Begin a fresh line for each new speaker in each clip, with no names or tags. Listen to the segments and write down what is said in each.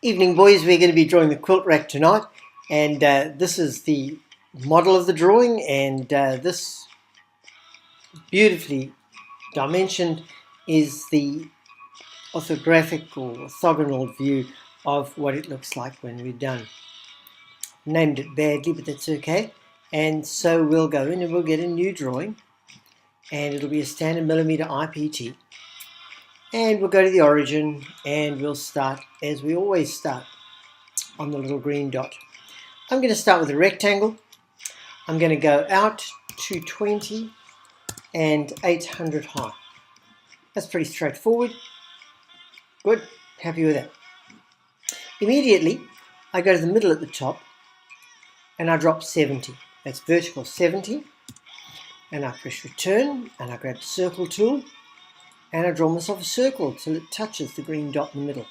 Evening, boys. We're going to be drawing the quilt rack tonight, and this is the model of the drawing, and this beautifully dimensioned is the orthographic or orthogonal view of what it looks like when we're done. Named it badly, but that's okay. And so we'll go in and we'll get a new drawing, and it'll be a standard millimeter IPT. And we'll go to the origin, and we'll start as we always start, on the little green dot. I'm going to start with a rectangle. I'm going to go out to 20 and 800 high. That's pretty straightforward. Good, happy with that. Immediately, I go to the middle at the top and I drop 70. That's vertical 70. And I press return and I grab the circle tool and I draw myself a circle till it touches the green dot in the middle.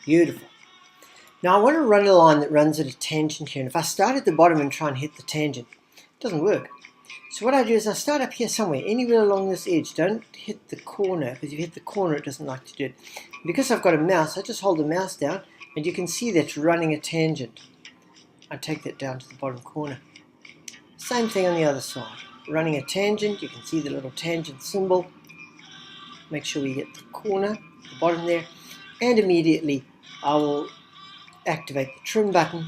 Beautiful. Now I want to run a line that runs at a tangent here, and if I start at the bottom and try and hit the tangent, it doesn't work. So what I do is I start up here somewhere, anywhere along this edge. Don't hit the corner, because if you hit the corner it doesn't like to do it. Because I've got a mouse, I just hold the mouse down and you can see that's running a tangent. I take that down to the bottom corner. Same thing on the other side. Running a tangent, you can see the little tangent symbol. Make sure we get the corner, the bottom there, and immediately I will activate the trim button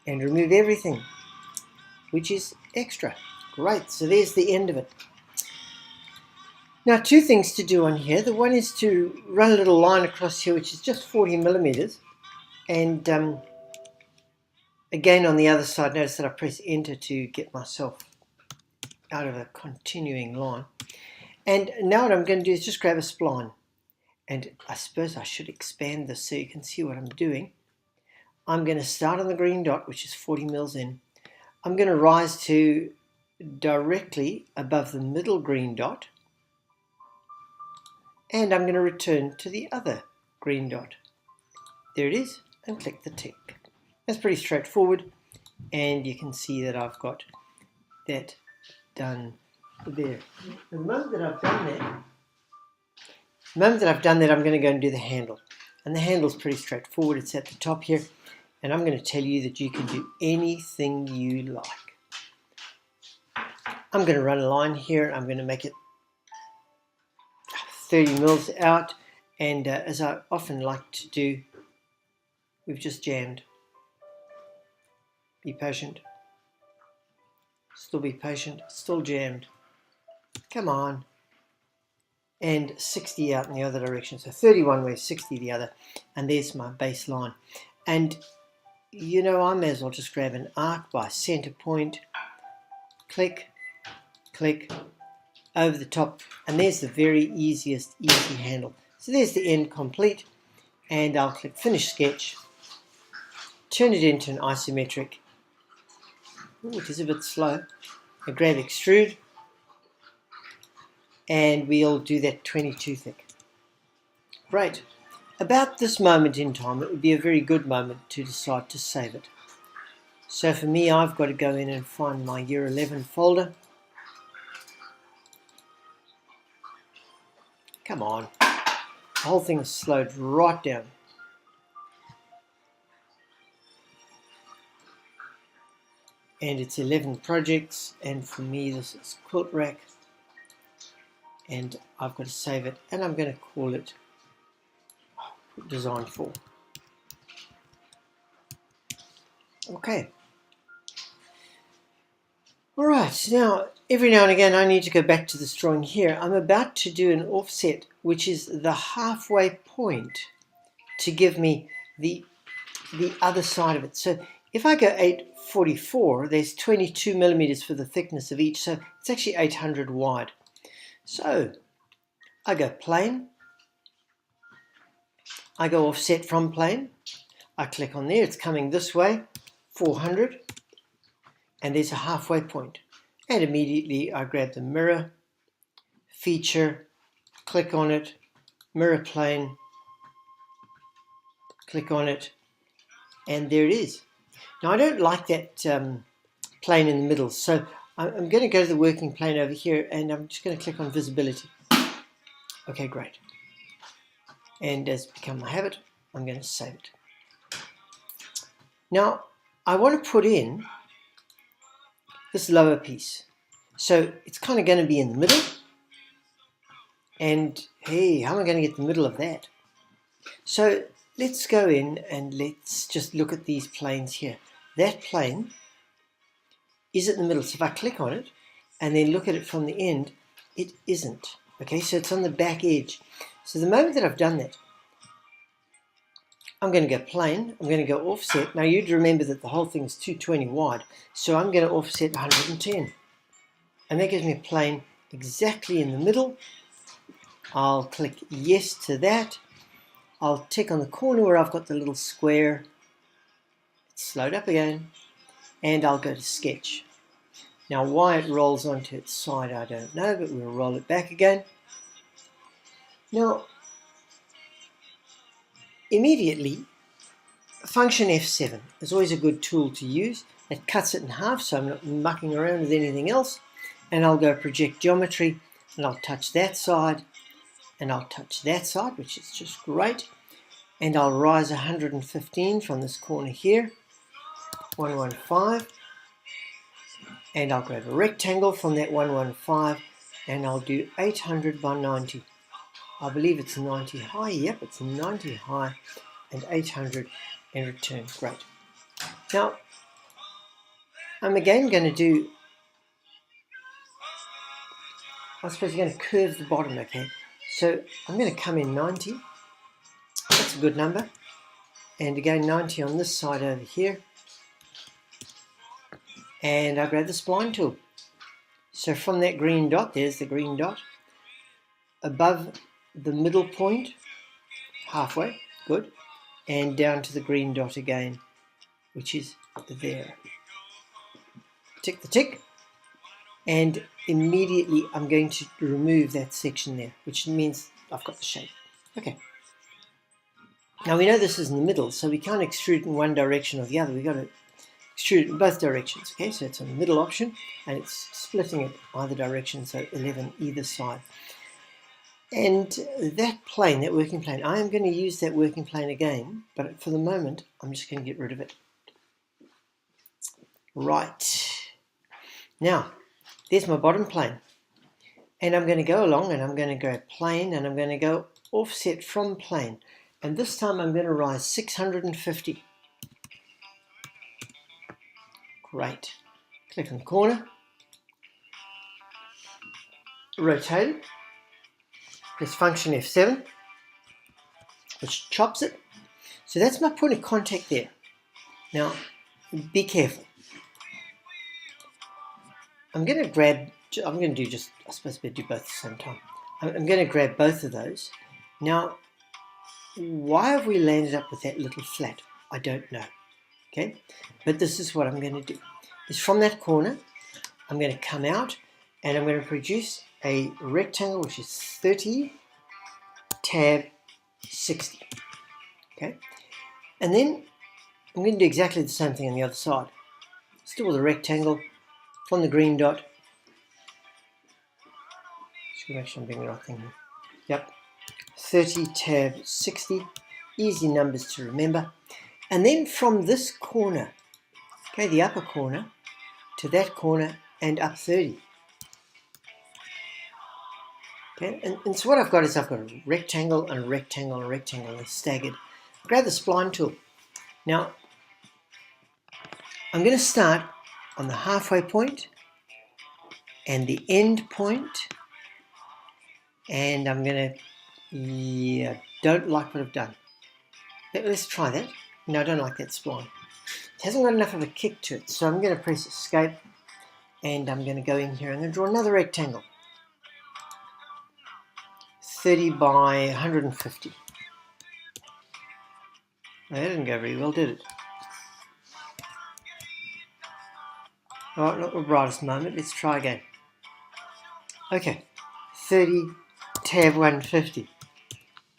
and remove everything which is extra. Great, so there's the end of it. Now two things to do on here. The one is to run a little line across here which is just 40 millimeters, and again on the other side, notice that I press enter to get myself out of a continuing line. And now what I'm going to do is just grab a spline, and I suppose I should expand this so you can see what I'm doing. I'm going to start on the green dot, which is 40 mils in. I'm going to rise to directly above the middle green dot, and I'm going to return to the other green dot. There it is, and click the tick. That's pretty straightforward, and you can see that I've got that done there. The moment that I've done that, I'm going to go and do the handle. And the handle's pretty straightforward. It's at the top here. And I'm going to tell you that you can do anything you like. I'm going to run a line here. I'm going to make it 30 mils out. And as I often like to do, we've just jammed. Be patient. Still be patient. Still jammed. Come on. And 60 out in the other direction. So 30 one way, 60 the other. And there's my baseline. And you know, I may as well just grab an arc by center point, click, click, over the top, and there's the very easy handle. So there's the end complete, and I'll click Finish Sketch, turn it into an isometric. Ooh, it is a bit slow. I grab Extrude, and we'll do that 22 thick. Great. About this moment in time, it would be a very good moment to decide to save it. So for me, I've got to go in and find my Year 11 folder. Come on. The whole thing is slowed right down. And it's 11 projects, and for me this is Quilt Rack. And I've got to save it, and I'm going to call it Design 4. Okay. Alright, now every now and again I need to go back to this drawing here. I'm about to do an offset, which is the halfway point to give me the other side of it. So if I go 844, there's 22 millimeters for the thickness of each, so it's actually 800 wide. So I go plane, I go offset from plane, I click on there, it's coming this way, 400, and there's a halfway point. And immediately I grab the mirror, feature, click on it, mirror plane, click on it, and there it is. Now I don't like that plane in the middle, so I'm going to go to the working plane over here, and I'm just going to click on visibility. Okay, great. And as become my habit, I'm going to save it. Now I want to put in this lower piece. So it's kind of going to be in the middle. And hey, how am I going to get the middle of that? So let's go in and let's just look at these planes here. That plane is in the middle. So if I click on it and then look at it from the end, it isn't. Okay, so it's on the back edge. So the moment that I've done that, I'm going to go plane, I'm going to go offset. Now you'd remember that the whole thing is 220 wide, so I'm going to offset 110. And that gives me a plane exactly in the middle. I'll click yes to that. I'll tick on the corner where I've got the little square. It's slowed up again. And I'll go to sketch. Now why it rolls onto its side I don't know, but we'll roll it back again. Now immediately, function F7 is always a good tool to use. It cuts it in half so I'm not mucking around with anything else. And I'll go project geometry and I'll touch that side and I'll touch that side, which is just great. And I'll rise 115 from this corner here, 115. And I'll grab a rectangle from that 115 and I'll do 800 by 90. I believe it's 90 high. Yep, it's 90 high and 800 and return. Great. Now, I'm again going to do, I suppose you're going to curve the bottom, okay? So I'm going to come in 90. That's a good number. And again, 90 on this side over here. And I'll grab the spline tool. So from that green dot, there's the green dot, above the middle point, halfway, good, and down to the green dot again, which is there. Tick the tick, and immediately I'm going to remove that section there, which means I've got the shape. Okay. Now we know this is in the middle, so we can't extrude it in one direction or the other. We've got to extrude it in both directions. Okay, so it's on the middle option, and it's splitting it either direction, so 11 either side. And that plane, that working plane, I am going to use that working plane again, but for the moment, I'm just going to get rid of it. Right. Now, there's my bottom plane. And I'm going to go along and I'm going to grab plane and I'm going to go offset from plane. And this time I'm going to rise 650. Great. Click on the corner. Rotate it. Press function F7, which chops it. So that's my point of contact there. Now, be careful. I'm going to do just, I suppose we do both at the same time. I'm going to grab both of those. Now, why have we landed up with that little flat? I don't know. Okay, but this is what I'm going to do. Is from that corner, I'm going to come out and I'm going to produce a rectangle which is 30 tab 60. Okay, and then I'm going to do exactly the same thing on the other side. Still with a rectangle from the green dot. Just make sure I'm doing the right thing here. Yep, 30 tab 60. Easy numbers to remember. And then from this corner, okay, the upper corner, to that corner and up 30. Okay, and so what I've got is I've got a rectangle and a rectangle and a rectangle, and they're staggered. Grab the spline tool. Now, I'm going to start on the halfway point and the end point, and I'm going to, don't like what I've done. Let's try that. No, I don't like that spline. It hasn't got enough of a kick to it, so I'm going to press escape and I'm going to go in here. I'm going to draw another rectangle. 30 by 150. That didn't go very well, did it? Alright, not the brightest moment. Let's try again. Okay, 30 tab 150.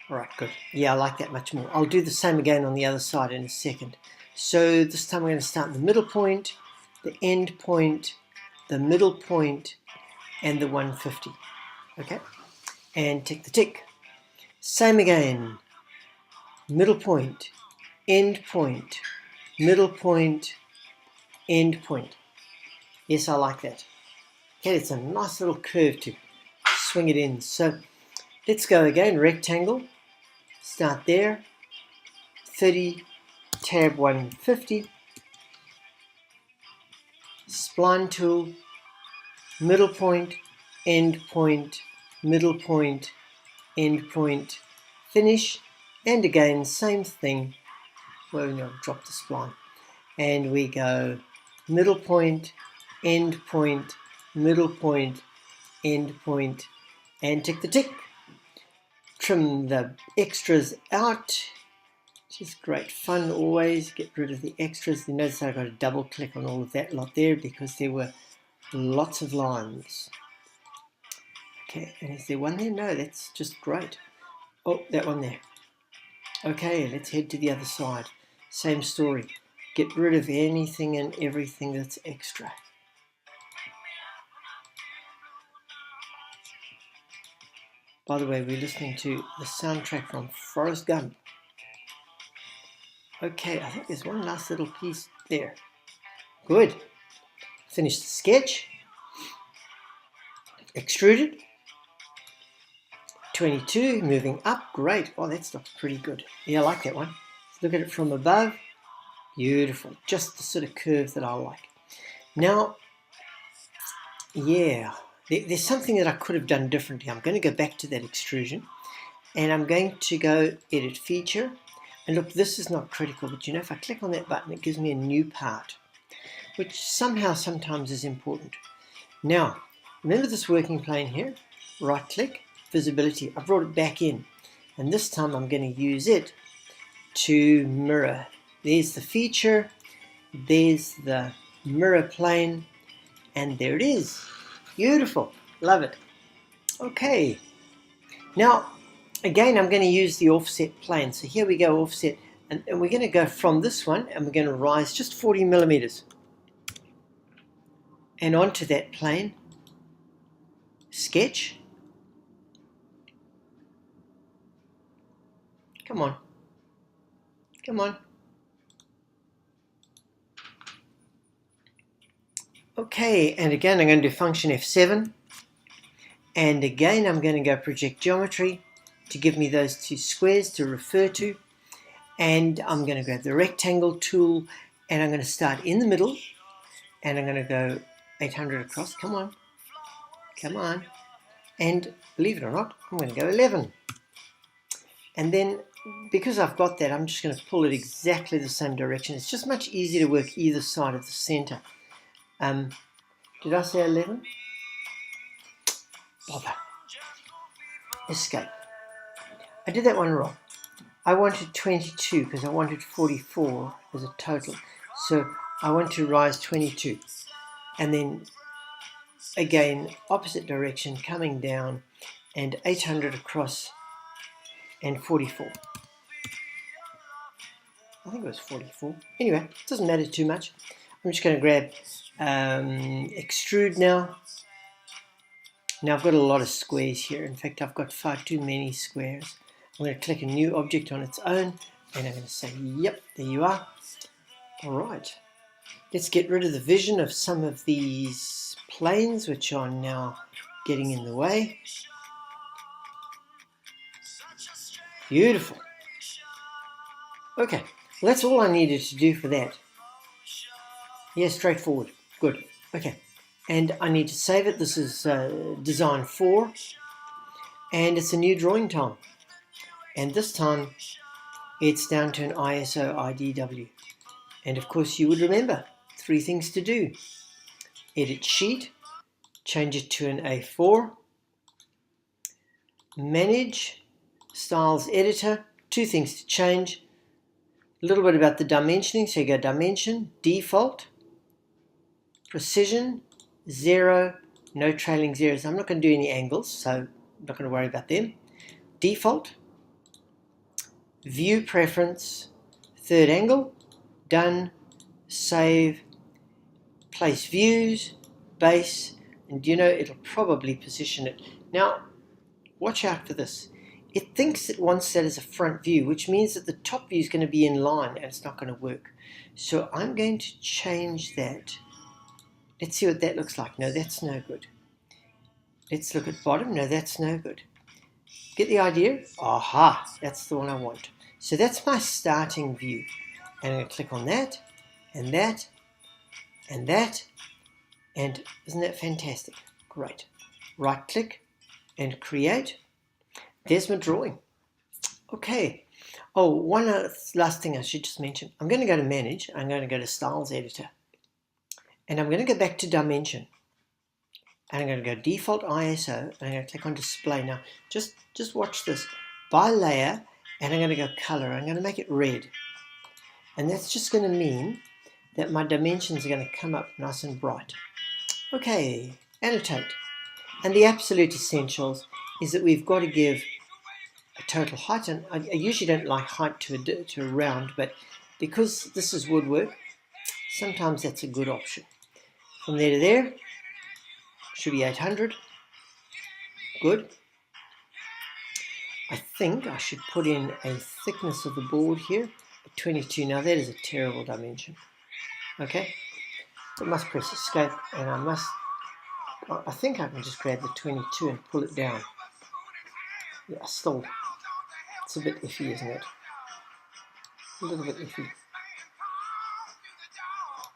Alright, good. Yeah, I like that much more. I'll do the same again on the other side in a second. So this time we're going to start in the middle point, the end point, the middle point, and the 150. Okay, and tick the tick. Same again. Middle point, end point, middle point, end point. Yes, I like that. Okay, it's a nice little curve to swing it in. So let's go again, rectangle, start there, 30, tab 150, spline tool, middle point, end point, middle point, end point, finish, and again, same thing. Well, no, drop the spline. And we go middle point, end point, middle point, end point, and tick the tick. Trim the extras out. Just great fun always. Get rid of the extras. You notice I got to double click on all of that lot there because there were lots of lines. Okay, and is there one there? No, that's just great. Oh, that one there. Okay, let's head to the other side. Same story. Get rid of anything and everything that's extra. By the way, we're listening to the soundtrack from Forrest Gump. Okay, I think there's one last little piece there. Good. Finish the sketch. Extruded. 22, moving up. Great. Oh, that looks pretty good. Yeah, I like that one. Look at it from above. Beautiful. Just the sort of curve that I like. Now, yeah, there's something that I could have done differently. I'm going to go back to that extrusion. And I'm going to go edit feature. And look, this is not critical, but you know, if I click on that button, it gives me a new part, which somehow sometimes is important. Now, remember this working plane here? Right click, visibility. I brought it back in. And this time I'm going to use it to mirror. There's the feature, there's the mirror plane, and there it is. Beautiful. Love it. Okay. Now, again, I'm going to use the offset plane. So here we go, offset. And we're going to go from this one, and we're going to rise just 40 millimeters. And onto that plane, sketch. Come on. Come on. Okay, and again, I'm going to do function F7. And again, I'm going to go project geometry to give me those two squares to refer to. And I'm going to grab the rectangle tool, and I'm going to start in the middle, and I'm going to go 800 across. Come on. Come on. And believe it or not, I'm going to go 11. And then, because I've got that, I'm just going to pull it exactly the same direction. It's just much easier to work either side of the center. Did I say 11? Bother. Escape. I did that one wrong. I wanted 22 because I wanted 44 as a total. So I want to rise 22. And then again, opposite direction, coming down, and 800 across, and 44. I think it was 44. Anyway, it doesn't matter too much. I'm just going to grab extrude now. Now I've got a lot of squares here. In fact, I've got far too many squares. I'm going to click a new object on its own, and I'm going to say, yep, there you are. All right. Let's get rid of the vision of some of these planes, which are now getting in the way. Beautiful. Okay, well, that's all I needed to do for that. Yeah, straightforward. Good. Okay, and I need to save it. This is design 4, and it's a new drawing time. And this time, it's down to an ISO IDW. And of course, you would remember 3 things to do. Edit sheet, change it to an A4, manage, styles editor, 2 things to change. A little bit about the dimensioning, so you go dimension, default, precision, 0, no trailing zeros. I'm not going to do any angles, so I'm not going to worry about them. Default, view preference, 3rd angle, done, save, place views, base, and you know it'll probably position it. Now, watch out for this. it thinks it wants that as a front view, which means that the top view is going to be in line and it's not going to work. So I'm going to change that. Let's see what that looks like. No, that's no good. Let's look at bottom. No, that's no good. Get the idea? Aha, that's the one I want. So that's my starting view. And I'm going to click on that, and that, and that, and isn't that fantastic? Great. Right click and create. There's my drawing. Okay. Oh, one last thing I should just mention. I'm going to go to Manage. I'm going to go to Styles Editor. And I'm going to go back to Dimension. And I'm going to go Default ISO. And I'm going to click on Display. Now, just watch this. By layer, and I'm going to go Color. I'm going to make it red. And that's just going to mean that my dimensions are going to come up nice and bright. Okay, annotate. And the absolute essentials is that we've got to give a total height. And I usually don't like height to a round, but because this is woodwork, sometimes that's a good option. From there to there, should be 800. Good. I think I should put in a thickness of the board here, 22. Now that is a terrible dimension. Okay, I must press escape, and I think I can just grab the 22 and pull it down. Yeah, still, it's a bit iffy, isn't it? A little bit iffy.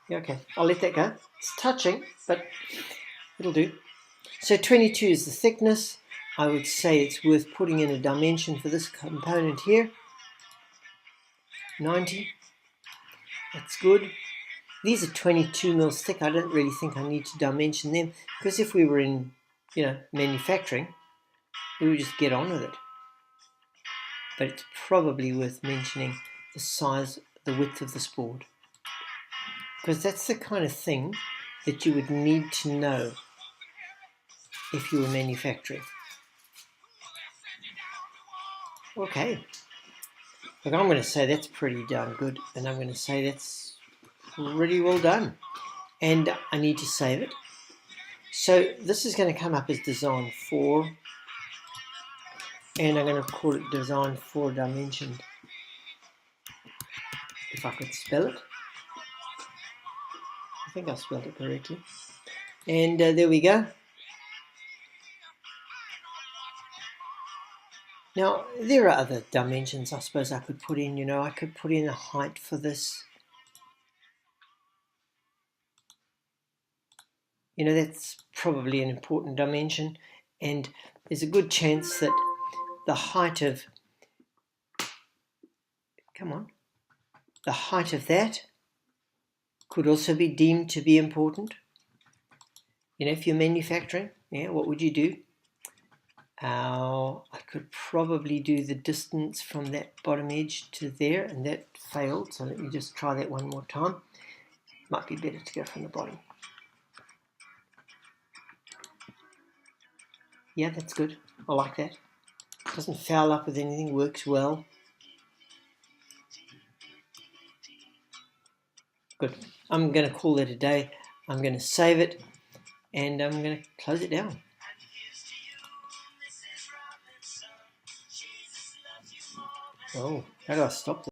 Yeah, okay, I'll let that go. It's touching, but it'll do. So 22 is the thickness. I would say it's worth putting in a dimension for this component here. 90. That's good. These are 22 mils thick. I don't really think I need to dimension them, because if we were in, manufacturing, we would just get on with it. But it's probably worth mentioning the size, the width of this board, because that's the kind of thing that you would need to know if you were manufacturing. Okay. Look, I'm going to say that's pretty darn good, and I'm going to say that's pretty well done. And I need to save it. So this is going to come up as Design 4, and I'm going to call it Design 4 Dimension, if I could spell it. I think I spelled it correctly. And there we go. Now, there are other dimensions I suppose I could put in. I could put in a height for this. That's probably an important dimension. And there's a good chance that the height of, the height of that could also be deemed to be important. If you're manufacturing, what would you do? I could probably do the distance from that bottom edge to there, and that failed, so let me just try that one more time. Might be better to go from the bottom. Yeah, that's good. I like that. Doesn't foul up with anything, works well. Good. I'm going to call that a day. I'm going to save it, and I'm going to close it down. Oh, how do I stop this?